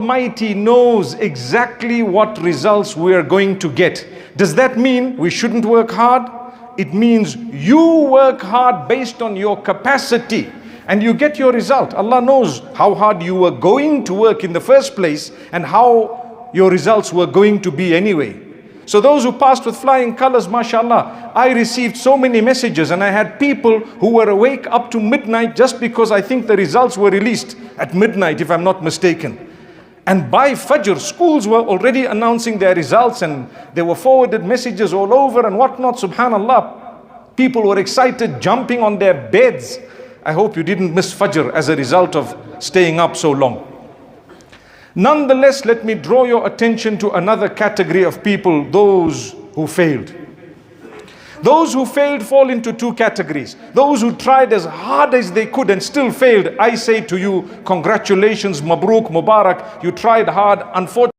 Almighty knows exactly what results we are going to get. Does that mean we shouldn't work hard? It means you work hard based on your capacity and you get your result. Allah knows how hard you were going to work in the first place and how your results were going to be anyway. So those who passed with flying colors, mashallah, I received so many messages and I had people who were awake up to midnight just because I think the results were released at midnight, if I'm not mistaken. And by Fajr, schools were already announcing their results and there were forwarded messages all over and whatnot, subhanallah. People were excited, jumping on their beds. I hope you didn't miss Fajr as a result of staying up so long. Nonetheless, let me draw your attention to another category of people, those who failed. Those who failed fall into two categories. Those who tried as hard as they could and still failed. I say to you, congratulations, Mabruk, Mubarak, you tried hard. Unfortunately,